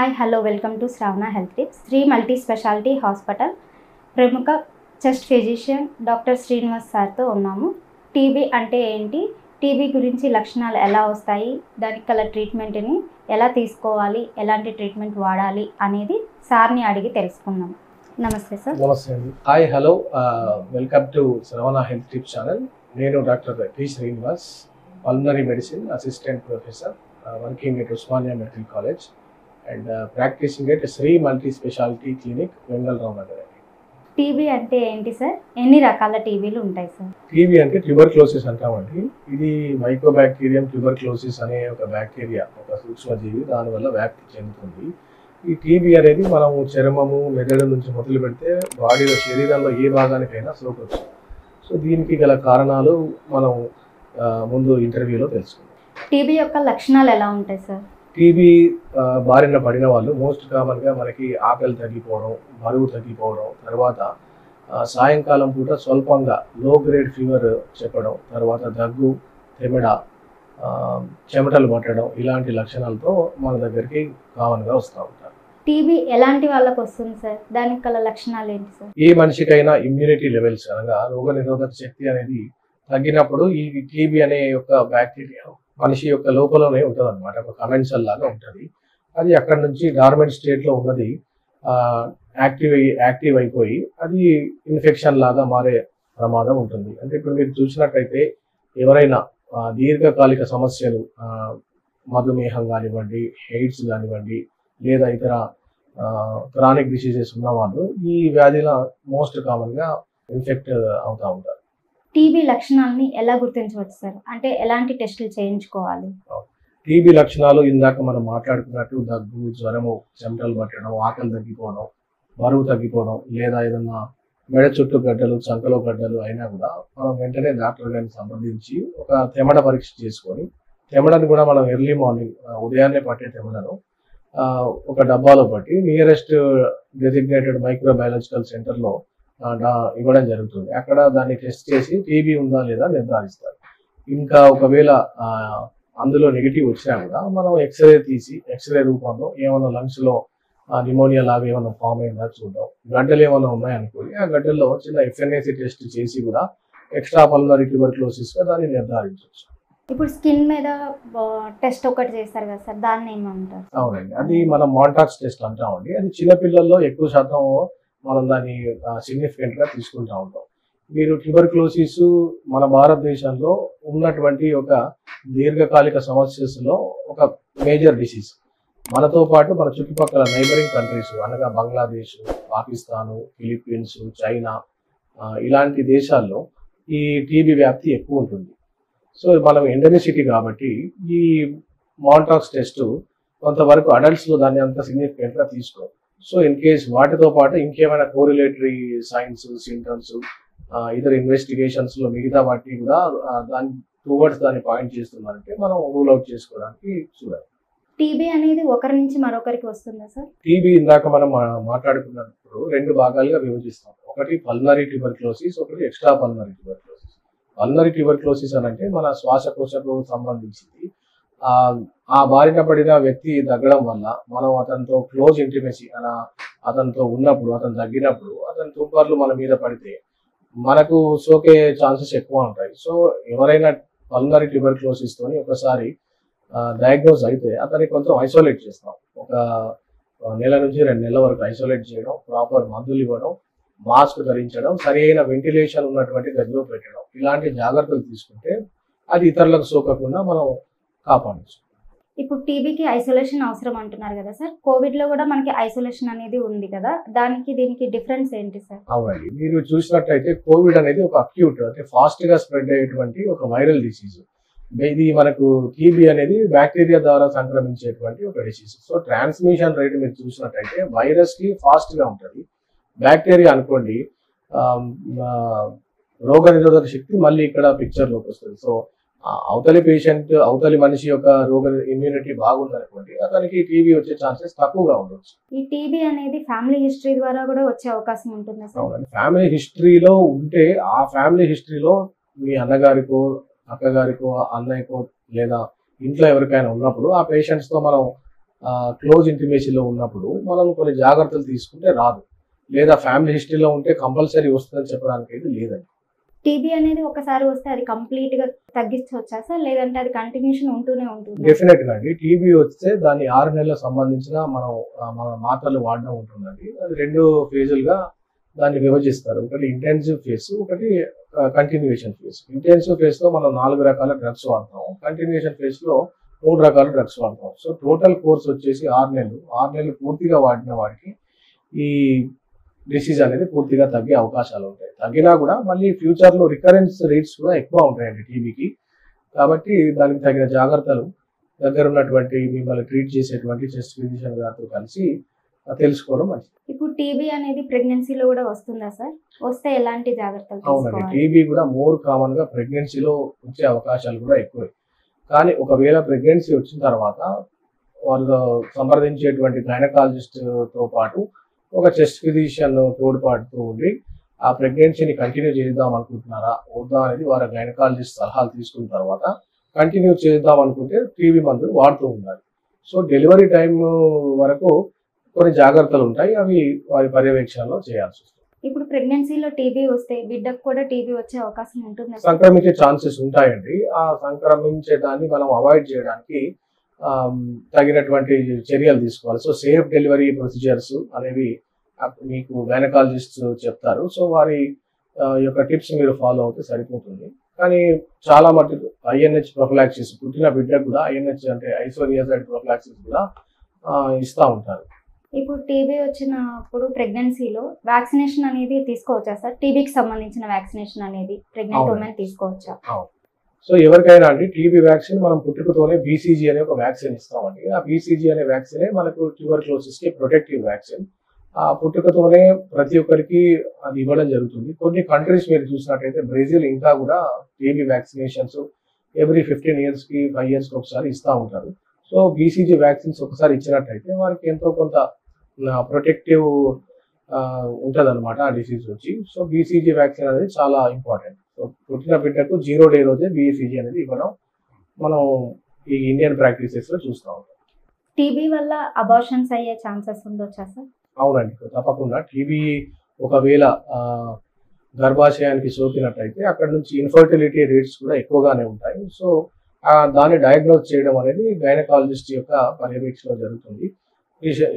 Hi hello welcome to Shravana health tips. Shri multi speciality hospital ప్రముఖ chest physician doctor Srinivas సార్తో ఉన్నాము. TB అంటే ఏంటి, టీబీ గురించి లక్షణాలు ఎలా వస్తాయి, దానికి గల ట్రీట్మెంట్ని ఎలా తీసుకోవాలి, ఎలాంటి ట్రీట్మెంట్ వాడాలి అనేది సార్ని అడిగి తెలుసుకుందాం. నమస్తే సార్. నమస్తే అండి. హాయ్ హలో వెల్కమ్ టు శ్రవణ హెల్త్ టిప్స్ ఛానల్. నేను doctor T Srinivas, pulmonary medicine assistant professor, working at Osmania medical college and practicing at Sri Multi Speciality Clinic, Bengaluru Nagar. TB అంటే ఏంటి సార్? ఎన్ని రకాల టీబీలు ఉంటాయి సార్? టీబీ అంటే ట్యూబర్క్లోసిస్ అంటామండి. ఇది మైకోబాక్టీరియం ట్యూబర్క్లోసిస్ అనే ఒక బ్యాక్టీరియా, ఒక సూక్ష్మజీవి, దానివల్ల వ్యాప్తి చెందుతుంది. ఈ టీబీ అనేది మనం చర్మము, మెదడు నుంచి మొదలు పెడితే బాడీలో, శరీరంలో ఏ భాగానికైనా సోకొచ్చు. సో దీనికి గల కారణాలు మనం ముందు ఇంటర్వ్యూలో తెలుసుకుందాం. టీబీ యొక్క లక్షణాలు ఎలా ఉంటాయి సార్? టీబీ బారిన పడిన వాళ్ళు మోస్ట్ కామన్గా మనకి ఆకలి తగ్గిపోవడం, బరువు తగ్గిపోవడం, తర్వాత సాయంకాలం పూట స్వల్పంగా లో గ్రేడ్ ఫీవర్ చెప్పడం, తర్వాత దగ్గు, తెమిడ, చెమటలు పట్టడం, ఇలాంటి లక్షణాలతో మన దగ్గరికి కామన్గా వస్తూ ఉంటారు. టీబీ ఎలాంటి వాళ్ళకు వస్తుంది సార్? దానికి గల లక్షణాలు ఏంటి సార్? ఏ మనిషికైనా ఇమ్యూనిటీ లెవెల్స్ అనగా రోగనిరోధక శక్తి అనేది తగ్గినప్పుడు ఈ టీబీ అనే యొక్క బ్యాక్టీరియా మనిషి యొక్క లోపలనే ఉంటుంది అనమాట. ఒక కమెన్సల్ లాగా ఉంటుంది. అది అక్కడ నుంచి డార్మెంట్ స్టేట్లో ఉన్నది యాక్టివ్ అయిపోయి అది ఇన్ఫెక్షన్ లాగా మారే ప్రమాదం ఉంటుంది. అంటే ఇప్పుడు మీరు చూసినట్టయితే ఎవరైనా దీర్ఘకాలిక సమస్యలు, మధుమేహం కానివ్వండి, ఎయిడ్స్ కానివ్వండి, లేదా ఇతర క్రానిక్ డిసీజెస్ ఉన్న వాళ్ళు ఈ వ్యాధిలో మోస్ట్ కామన్గా ఇన్ఫెక్ట్ అవుతూ ఉంటారు. టీబీ లక్షణాలని ఎలా గుర్తించవచ్చు సార్? అంటే ఎలాంటి టెస్టులు చేయించుకోవాలి? టీబీ లక్షణాలు ఇందాక మనం మాట్లాడుకున్నట్టు దగ్గు, జ్వరము, చెమటలు పట్టడం, ఆకలి తగ్గిపోవడం, బరువు తగ్గిపోవడం, లేదా ఏదన్నా మెడ చుట్టూ గడ్డలు, చంకలో గడ్డలు అయినా కూడా మనం వెంటనే డాక్టర్ గారిని సంప్రదించి ఒక తెమడ పరీక్ష చేసుకొని, తెమడని కూడా మనం ఎర్లీ మార్నింగ్ ఉదయాన్నే పట్టే తెమడను ఒక డబ్బాలో పట్టి నియరెస్ట్ డెసిగ్నేటెడ్ మైక్రోబయాలజికల్ సెంటర్లో ఇవ్వడం జరుగుతుంది. అక్కడ దాన్ని టెస్ట్ చేసి టీబీ ఉందా లేదా నిర్ధారిస్తారు. ఇంకా ఒకవేళ అందులో నెగిటివ్ వచ్చినా కూడా మనం ఎక్స్రే తీసి, ఎక్స్రే రూపంలో ఏమైనా లంగ్స్లో నిమోనియా లాగా ఏమైనా ఫామ్ అయిందా చూద్దాం. గడ్డలు ఏమైనా ఉన్నాయనుకోండి, ఆ గడ్డల్లో చిన్న ఎఫ్ఎన్ఏసి టెస్ట్ చేసి కూడా ఎక్స్ట్రా పల్మనరీ ట్యూబర్క్లోసిస్గా దాన్ని నిర్ధారించవచ్చు. ఇప్పుడు స్కిన్ మీద టెస్ట్ ఒకటి చేస్తారు కదా సార్, దాన్ని ఏమంటారు? అవునండి, అది మనం మాంటాక్స్ టెస్ట్ అంటామండి. అది చిన్నపిల్లల్లో ఎక్కువ శాతం మనం దాన్ని సిగ్నిఫికెంట్గా తీసుకుంటూ ఉంటాం. మీరు ట్యూబర్క్లోసిస్ మన భారతదేశంలో ఉన్నటువంటి ఒక దీర్ఘకాలిక సమస్యలో ఒక మేజర్ డిసీజ్. మనతో పాటు మన చుట్టుపక్కల నైబరింగ్ కంట్రీస్ అనగా బంగ్లాదేశ్, పాకిస్తాను, ఫిలిప్పీన్స్, చైనా, ఇలాంటి దేశాల్లో ఈ టీబీ వ్యాప్తి ఎక్కువ ఉంటుంది. సో మనం ఎండమిసిటీ కాబట్టి ఈ మాంటాక్స్ టెస్ట్ కొంతవరకు అడల్ట్స్లో దాన్ని అంత సిగ్నిఫికెంట్గా తీసుకోవాలి. సో ఇన్ కేస్ వాటితో పాటు ఇంకేమైనా కోరిలేటరీ సైన్స్, సింటమ్స్, ఇతర ఇన్వెస్టిగేషన్స్లో మిగతా వాటిని కూడా దాన్ని పాయింట్ చేస్తున్నారంటే మనం రూల్ అవుట్ చేసుకోవడానికి చూడాలి. టీబీ అనేది ఒకరి నుంచి మరొకరికి వస్తుందా సార్? టీబీ ఇందాక మనం మాట్లాడుకున్నప్పుడు రెండు భాగాలుగా విభజిస్తాం. ఒకటి పల్మనరీ ట్యూబర్క్లోసిస్, ఒకటి extra pulmonary tuberculosis. Pulmonary tuberculosis అని అంటే మన శ్వాసకోశకు సంబంధించింది. ఆ బారిన పడిన వ్యక్తి తగ్గడం వల్ల మనం అతనితో క్లోజ్ ఇంటిమసీ అతనితో ఉన్నప్పుడు, అతను తగ్గినప్పుడు అతని తుంపర్లు మన మీద పడితే మనకు సోకే ఛాన్సెస్ ఎక్కువ ఉంటాయి. సో ఎవరైనా పల్మనరీ ట్యూబర్క్లోసిస్ తోని ఒకసారి డయాగ్నోజ్ అయితే అతన్ని కొంచెం ఐసోలేట్ చేస్తాం. ఒక నెల నుంచి 2 నెలల వరకు ఐసోలేట్ చేయడం, ప్రాపర్ మందులు ఇవ్వడం, మాస్క్ ధరించడం, సరైన వెంటిలేషన్ ఉన్నటువంటి గదిలో పెట్టడం, ఇలాంటి జాగ్రత్తలు తీసుకుంటే అది ఇతరులకు సోకకుండా మనం కాపాడచ్చు. ఇప్పుడు టీబీకి ఐసోలేషన్ అవసరం అంటున్నారు కదా సార్, కోవిడ్లో కూడా మనకి ఐసోలేషన్ అనేది ఉంది కదా, దీనికి డిఫరెన్స్ ఏంటి సార్? అవునండి, మీరు చూసినట్టయితే కోవిడ్ అనేది ఒక అక్యూట్, అంటే ఫాస్ట్గా స్ప్రెడ్ అయ్యేటువంటి ఒక వైరల్ డిసీజ్. ఇది మనకు టీబీ అనేది బ్యాక్టీరియా ద్వారా సంక్రమించేటువంటి ఒక డిసీజ్. సో ట్రాన్స్మిషన్ రేట్ మీరు చూసినట్టయితే వైరస్కి ఫాస్ట్గా ఉంటుంది. బ్యాక్టీరియా అనుకోండి, రోగ నిరోధక శక్తి మళ్ళీ ఇక్కడ పిక్చర్లోకి వస్తుంది. సో అవతలి మనిషి యొక్క రోగ ఇమ్యూనిటీ బాగుందనుకోండి, అతనికి టీబీ వచ్చే ఛాన్సెస్ తక్కువగా ఉండొచ్చు. ఈ టీబీ అనేది ఫ్యామిలీ హిస్టరీ ద్వారా కూడా వచ్చే అవకాశం ఉంటుందా సార్? అవునండి, ఫ్యామిలీ హిస్టరీలో ఉంటే ఆ ఫ్యామిలీ హిస్టరీలో మీ అన్నగారికో, అక్కగారికో, అన్నయ్యకో, లేదా ఇంట్లో ఎవరికైనా ఉన్నప్పుడు ఆ పేషెంట్స్తో మనం క్లోజ్ ఇంటిమేసీలో ఉన్నప్పుడు మనం కొన్ని జాగ్రత్తలు తీసుకుంటే రాదు, లేదా ఫ్యామిలీ హిస్టరీలో ఉంటే కంపల్సరీ వస్తుందని చెప్పడానికి అయితే లేదండి. టీబీ అనేది ఒకసారి వస్తే అది కంప్లీట్ గా తగ్గించవచ్చా సార్, లేదంటే అది కంటిన్యూషన్ ఉంటూనే ఉంటుంది? డెఫినెట్ గా అండి, టీబీ వస్తే దాన్ని 6 నెలలకు సంబంధించిన మన మాత్రలు వాడడం ఉంటుందండి. అది 2 ఫేజులుగా దాన్ని విభజిస్తారు. ఒకటి ఇంటెన్సివ్ ఫేజ్, ఒకటి కంటిన్యూషన్ ఫేజ్. ఇంటెన్సివ్ ఫేజ్ లో మనం 4 రకాల డ్రగ్స్ వాడతాం, కంటిన్యూషన్ ఫేజ్ లో 3 రకాల డ్రగ్స్ వాడతాం. సో టోటల్ కోర్స్ వచ్చేసి 6 నెలలు. 6 నెలలు పూర్తిగా వాడిన వాడికి ఈ డిసీజ్ అనేది పూర్తిగా తగ్గే అవకాశాలు ఉంటాయి. తగ్గినా కూడా మళ్ళీ ఫ్యూచర్ లో రికరెన్స్ రేట్స్ కూడా ఎక్కువ ఉంటాయండి టీబీకి. కాబట్టి దానికి తగిన జాగ్రత్తలు దగ్గర ఉన్నటువంటి మిమ్మల్ని ట్రీట్ చేసేటువంటి చెస్ట్ ఫిజిషియన్ గారితో కలిసి తెలుసుకోవడం మంచిది. ఇప్పుడు టీబీ అనేది ప్రెగ్నెన్సీలో కూడా వస్తుందా సార్? వస్తే ఎలాంటి జాగ్రత్తలు అవునండి, తీసుకోవాలి? టీబీ కూడా మోర్ కామన్ గా ప్రెగ్నెన్సీలో వచ్చే అవకాశాలు కూడా ఎక్కువే. కానీ ఒకవేళ ప్రెగ్నెన్సీ వచ్చిన తర్వాత వాళ్ళు సంప్రదించేటువంటి గైనకాలజిస్ట్ తో పాటు ఒక చెస్ట్ ఫిజిషియన్ తోడ్పాటుతో ఉండి ఆ ప్రెగ్నెన్సీని కంటిన్యూ చేద్దాం అనుకుంటున్నారా వద్దా అనేది వారి గైనకాలజిస్ట్ సలహాలు తీసుకున్న తర్వాత కంటిన్యూ చేద్దాం అనుకుంటే టీబీ మందులు వాడుతూ ఉండాలి. సో డెలివరీ టైం వరకు కొన్ని జాగ్రత్తలు ఉంటాయి, అవి వారి పర్యవేక్షణలో చేయాల్సి వస్తుంది. ఇప్పుడు ప్రెగ్నెన్సీలో టీబీ వస్తే బిడ్డకు కూడా టీబీ వచ్చే అవకాశం ఉంటుందా సార్? సంక్రమించే ఛాన్సెస్ ఉంటాయండి. ఆ సంక్రమించే దాన్ని మనం అవాయిడ్ చేయడానికి తగినటువంటి చర్యలు తీసుకోవాలి. సో సేఫ్ డెలివరీ ప్రొసీజర్స్ అనేవి మీకు గైనకాలజిస్ట్ చెప్తారు. సో వారి యొక్క టిప్స్ మీరు ఫాలో అవుతే సరిపోతుంది. కానీ చాలా మటుకు ఐఎన్హెచ్ ప్రొఫిలాక్సిస్, పుట్టిన బిడ్డకు కూడా ఐఎన్హెచ్ అంటే ఐసోనియాజైడ్ ప్రొఫిలాక్సిస్ కూడా ఇస్తూ ఉంటారు. ఇప్పుడు టీబీ వచ్చినప్పుడు ప్రెగ్నెన్సీలో వ్యాక్సినేషన్ అనేది తీసుకోవచ్చా సార్? టీబీకి సంబంధించిన వ్యాక్సినేషన్ అనేది ప్రెగ్నెంట్ ఉమెన్ తీసుకోవచ్చా? సో ఎవరికైనా అండి టీబీ వ్యాక్సిన్ మనం పుట్టుకతోనే బీసీజీ అనే ఒక వ్యాక్సిన్ ఇస్తామండి. ఆ బీసీజీ అనే వ్యాక్సినే మనకు ట్యూబర్క్లోసిస్ కి ప్రొటెక్టివ్ వ్యాక్సిన్. ఆ పుట్టుకతోనే ప్రతి ఒక్కరికి అది ఇవ్వడం జరుగుతుంది. కొన్ని కంట్రీస్ మీరు చూసినట్టయితే బ్రెజిల్ ఇంకా కూడా టీబీ వ్యాక్సినేషన్స్ ఎవ్రీ 15 years కి 5 years కి ఒకసారి ఇస్తూ ఉంటారు. సో బీసీజీ వ్యాక్సిన్స్ ఒకసారి ఇచ్చినట్టయితే వారికి ఎంతో కొంత ప్రొటెక్టివ్ ఉంటుంది అనమాట ఆ డిసీజ్ నుంచి. సో బీసీజీ వ్యాక్సిన్ అనేది చాలా ఇంపార్టెంట్. సో పుట్టిన బిడ్డకు 0 day రోజే బీసీజీ అనేది ఇవ్వడం మనం ఈ ఇండియన్ ప్రాక్టీసెస్ లో చూస్తూ ఉంటాం. టీబీ వల్ల అబార్షన్స్ అయ్యే ఛాన్సెస్ ఉండొచ్చా సార్? అవునండి, తప్పకుండా. టీబీ ఒకవేళ గర్భాశయానికి సోకినట్టయితే అక్కడ నుంచి ఇన్ఫర్టిలిటీ రేట్స్ కూడా ఎక్కువగానే ఉంటాయి. సో దాన్ని డయాగ్నోజ్ చేయడం అనేది గైనకాలజిస్ట్ యొక్క పర్యవేక్షణ జరుగుతుంది.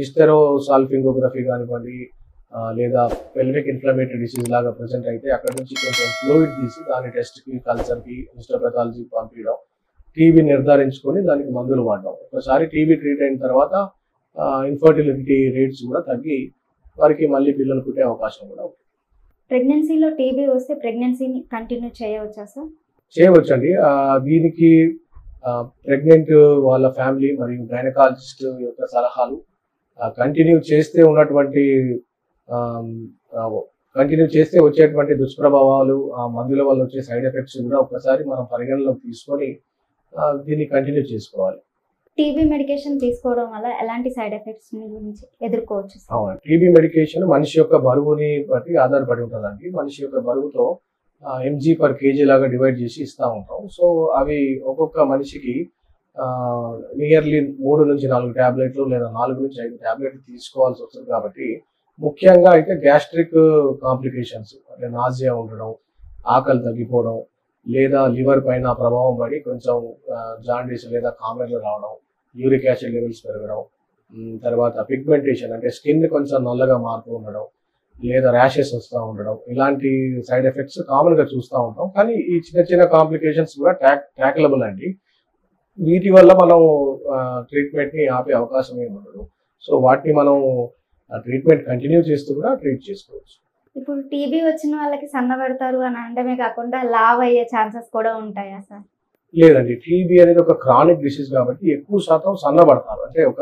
హిస్టెరోసాల్ఫింగోగ్రఫీ కానివ్వండి, లేదా పెల్విక్ ఇన్ఫ్లమేటరీ డిసీజ్ లాగా ప్రెసెంట్ అయితే అక్కడ నుంచి కొంచెం ఫ్లూయిడ్ తీసి దాని టెస్ట్కి, కల్చర్కి, హిస్టోపెథాలజీకి పంపించడం, టీబీ నిర్ధారించుకొని దానికి మందులు వాడడం. ఒకసారి టీబీ ట్రీట్ అయిన తర్వాత ఇన్ఫర్టిలిటీ రేట్స్ కూడా తగ్గి వారికి మళ్ళీ పిల్లలు పుట్టే అవకాశం కూడా ఉంటుంది. ప్రెగ్నెన్సీలో టీబీ వస్తే ప్రెగ్నెన్సీని కంటిన్యూ చేయవచ్చా సార్? చేయవచ్చండి. దీనికి ప్రెగ్నెంట్ వాళ్ళ ఫ్యామిలీ మరియు గైనకాలజిస్ట్ యొక్క సలహాలు కంటిన్యూ చేస్తే వచ్చేటువంటి దుష్ప్రభావాలు, ఆ మందుల వల్ల వచ్చే సైడ్ ఎఫెక్ట్స్ కూడా ఒకసారి మనం పరిగణలోకి తీసుకొని దీన్ని కంటిన్యూ చేసుకోవాలి. టీబీ మెడికేషన్ తీసుకోవడం వల్ల ఎలాంటి సైడ్ ఎఫెక్ట్స్ గురించి ఎదుర్కోవచ్చు? అవును, టీబీ మెడికేషన్ మనిషి యొక్క బరువుని బట్టి ఆధారపడి ఉంటుందండి. మనిషి యొక్క బరువుతో mg per kg లాగా డివైడ్ చేసి ఇస్తూ ఉంటాం. సో అవి ఒక్కొక్క మనిషికి నియర్లీ 3 నుంచి 4 ట్యాబ్లెట్లు లేదా 4 నుంచి 5 ట్యాబ్లెట్లు తీసుకోవాల్సి వస్తుంది. కాబట్టి ముఖ్యంగా అయితే గ్యాస్ట్రిక్ కాంప్లికేషన్స్ అంటే నాజియా ఉండడం, ఆకలి తగ్గిపోవడం, లేదా లివర్ పైన ప్రభావం పడి కొంచెం జాండీస్ లేదా కామెర్లు రావడం, యూరిక్ యాసిడ్ లెవెల్స్ పెరగడం, తర్వాత పిగ్మెంటేషన్ అంటే స్కిన్ కొంచెం నల్లగా మారుతూ ఉండడం, లేదా ర్యాషెస్ వస్తూ ఉండడం, ఇలాంటి సైడ్ ఎఫెక్ట్స్ కామన్ గా చూస్తూ ఉంటాం. కానీ ఈ చిన్న చిన్న కాంప్లికేషన్స్ కూడా ట్యాకలబుల్ అండి. వీటి వల్ల మనం ట్రీట్మెంట్ ని ఆపే అవకాశం ఏమి ఉండదు. సో వాటిని మనం ట్రీట్మెంట్ కంటిన్యూ చేస్తూ కూడా ట్రీట్ చేసుకోవచ్చు. ఇప్పుడు టీబీ వచ్చిన వాళ్ళకి సన్నబడతారు అని అనడమే కాకుండా లావ్ అయ్యే ఛాన్సెస్ కూడా ఉంటాయా సార్? లేదండి, టీబీ అనేది ఒక క్రానిక్ డిసీజ్ కాబట్టి ఎక్కువ శాతం సన్నబడతారు. అంటే ఒక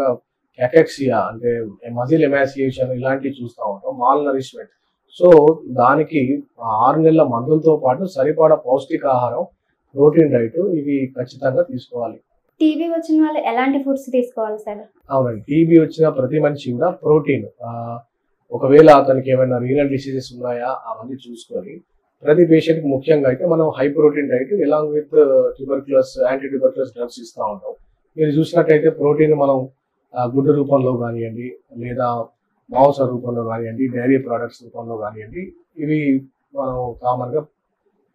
క్యాకెక్సియా అంటే మజిల్ ఎమాసియేషన్ ఇలాంటివి చూస్తూ ఉంటాం, మాల్ నరిష్మెంట్. సో దానికి 6 నెలల మందులతో పాటు సరిపడా పౌష్టికాహారం, ప్రోటీన్ డైట్ ఇవి ఖచ్చితంగా తీసుకోవాలి. టీబీ వచ్చిన వాళ్ళు ఎలాంటి ఫుడ్స్ తీసుకోవాలి సార్? అవునండి, టీబీ వచ్చిన ప్రతి మనిషి కూడా ప్రోటీన్, ఒకవేళ అతనికి ఏమైనా రీనల్ డిసీజెస్ ఉన్నాయా అవన్నీ చూసుకొని ప్రతి పేషెంట్ కి ముఖ్యంగా అయితే మనం high protein diet along with tuberculous anti tuberculous drugs ఇస్తూ ఉంటాం. మీరు చూసినట్టయితే ప్రోటీన్ మనం గుడ్డు రూపంలో కానివ్వండి, లేదా మాంస రూపంలో కానివ్వండి, డైరీ ప్రోడక్ట్స్ రూపంలో కానివ్వండి, ఇవి మనం కామన్గా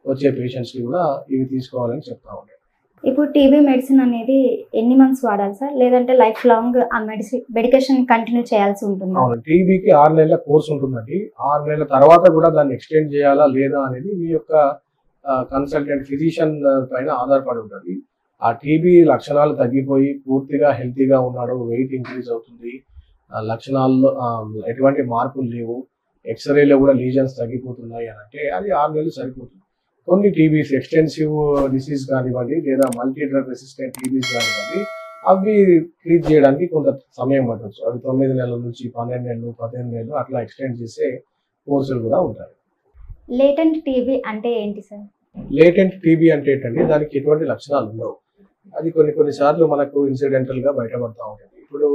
వచ్చే పేషెంట్స్కి కూడా ఇవి తీసుకోవాలని చెప్తా ఉంటాం. ఇప్పుడు టీబీ మెడిసిన్ అనేది ఎన్ని మంత్స్ వాడాలి సార్, లేదంటే లైఫ్ లాంగ్ ఆ మెడికేషన్ కంటిన్యూ చేయాల్సి ఉంటుంది? అవును, టీబీకి 6 నెలల కోర్స్ ఉంటుందండి. 6 నెలల తర్వాత కూడా దాన్ని ఎక్స్టెండ్ చేయాలా లేదా అనేది మీ యొక్క కన్సల్టెంట్ ఫిజిషియన్ పైన ఆధారపడి ఉంటుంది. ఆ టీబీ లక్షణాలు తగ్గిపోయి పూర్తిగా హెల్తీగా ఉన్నాడు, వెయిట్ ఇంక్రీజ్ అవుతుంది, లక్షణాల్లో ఎటువంటి మార్పులు లేవు, ఎక్స్రేలో కూడా లీజన్స్ తగ్గిపోతున్నాయి అని అంటే అది 6 నెలలు సరిపోతుంది. కొన్ని టీబీస్ ఎక్స్టెన్సివ్ డిసీజ్ కానివ్వండి, లేదా మల్టీ డ్రగ్ రెసిస్టెంట్ టీబీస్ కానివ్వండి, అవి ట్రీట్ చేయడానికి కొంత సమయం పట్టవచ్చు. అవి 9 నెలల నుంచి 12 నెలలు, 15 నెలలు అట్లా ఎక్స్టెండ్ చేసే కోర్సులు కూడా ఉంటాయి. లేటెంట్ టీబీ అంటే ఏంటి సార్? లేటెంట్ టీబీ అంటే ఏంటంటే దానికి ఎటువంటి లక్షణాలు ఉండవు. అది కొన్నిసార్లు మనకు ఇన్సిడెంటల్ గా బయటపడతా ఉంటుంది. ఇప్పుడు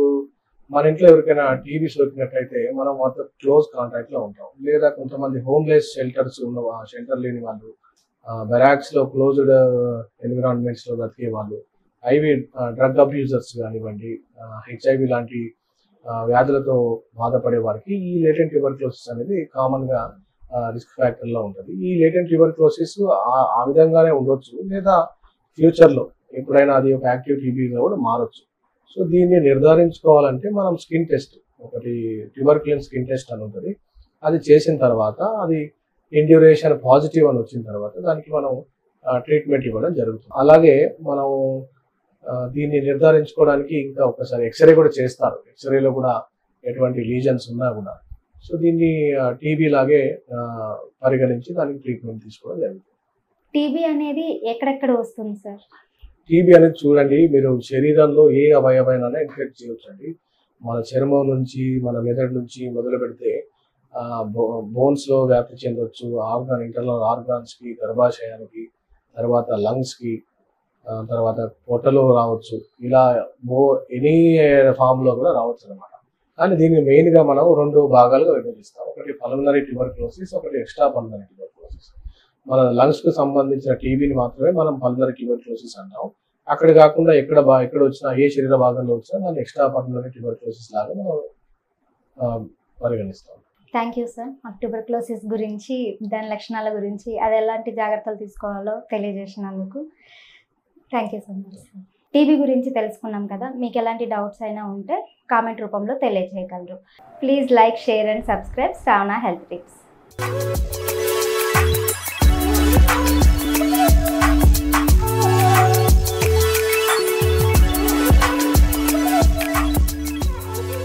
మన ఇంట్లో ఎవరికైనా టీబీ సోకినట్టయితే మనం వాళ్ళతో క్లోజ్ కాంటాక్ట్ లో ఉంటాం. లేదా కొంతమంది హోమ్లెస్ షెల్టర్స్ ఉన్న షెల్టర్ లేని వాళ్ళు, బెరాక్స్ లో క్లోజ్డ్ ఎన్విరాన్మెంట్స్ లో బతికే వాళ్ళు, ఐవి డ్రగ్ అబ్యూజర్స్ కానివ్వండి, హెచ్ఐవి లాంటి వ్యాధులతో బాధపడే వారికి ఈ లేటెంట్ ట్యూబర్క్లోసిస్ అనేది కామన్ గా రిస్క్ ఫ్యాక్టర్ లో ఉంటుంది. ఈ లేటెంట్ ట్యూబర్క్లోసిస్ ఆ విధంగానే ఉండొచ్చు, లేదా ఫ్యూచర్ లో ఎప్పుడైనా అది ఒక యాక్టివ్ టీబీగా కూడా మారొచ్చు. సో దీన్ని నిర్ధారించుకోవాలంటే మనం స్కిన్ టెస్ట్, ఒకటి ట్యూబర్క్యులిన్ స్కిన్ టెస్ట్ అని ఉంటుంది. అది చేసిన తర్వాత అది ఇండ్యూరేషన్ పాజిటివ్ అని వచ్చిన తర్వాత దానికి మనం ట్రీట్మెంట్ ఇవ్వడం జరుగుతుంది. అలాగే మనం దీన్ని నిర్ధారించుకోవడానికి ఇంకా ఒకసారి ఎక్స్రే కూడా చేస్తారు. ఎక్స్రేలో కూడా ఎటువంటి లీజన్స్ ఉన్నా కూడా సో దీన్ని టీబీ లాగే పరిగణించి దానికి ట్రీట్మెంట్ తీసుకోవడం జరుగుతుంది. టీబీ అనేది ఎక్కడెక్కడ వస్తుంది సార్? టీబీ అనేది చూడండి, మీరు శరీరంలో ఏ అవయవైనా ఇన్ఫెక్ట్ చేయొచ్చండి. మన చర్మం నుంచి, మన మెదడు నుంచి మొదలు పెడితే బోన్స్ లో వ్యాప్తి చెందొచ్చు, ఇంటర్నల్ ఆర్గాన్స్ కి, గర్భాశయానికి, తర్వాత లంగ్స్ కి, తర్వాత పొట్టలో రావచ్చు. ఇలా ఎనీ ఫామ్ లో కూడా రావచ్చు అనమాట. కానీ దీన్ని మెయిన్ గా మనం 2 భాగాలుగా విభజిస్తాం. ఒకటి పల్మనరీ ట్యూబర్క్లోసిస్, ఒకటి ఎక్స్ట్రా పల్మనరీ ట్యూబర్క్లోసిస్. మన లంగ్స్ కు సంబంధించిన టీబీని మాత్రమే మనం పల్మనరీ ట్యూబర్క్లోసిస్ అంటాం. అక్కడ కాకుండా ఎక్కడ వచ్చినా, ఏ శరీర భాగంలో వచ్చినా దాన్ని ఎక్స్ట్రా పల్మనరీ ట్యూబర్క్లోసిస్ లాగా మనం పరిగణిస్తాం. Thank you sir. మాకు ట్యూబర్క్లోసిస్ గురించి, దాని లక్షణాల గురించి, అది ఎలాంటి జాగ్రత్తలు తీసుకోవాలో తెలియజేసినందుకు thank you so much sir. TB గురించి తెలుసుకున్నాం కదా, మీకు ఎలాంటి డౌట్స్ అయినా ఉంటే కామెంట్ రూపంలో తెలియజేయగలరు. Please like, share and subscribe Shravana health tips.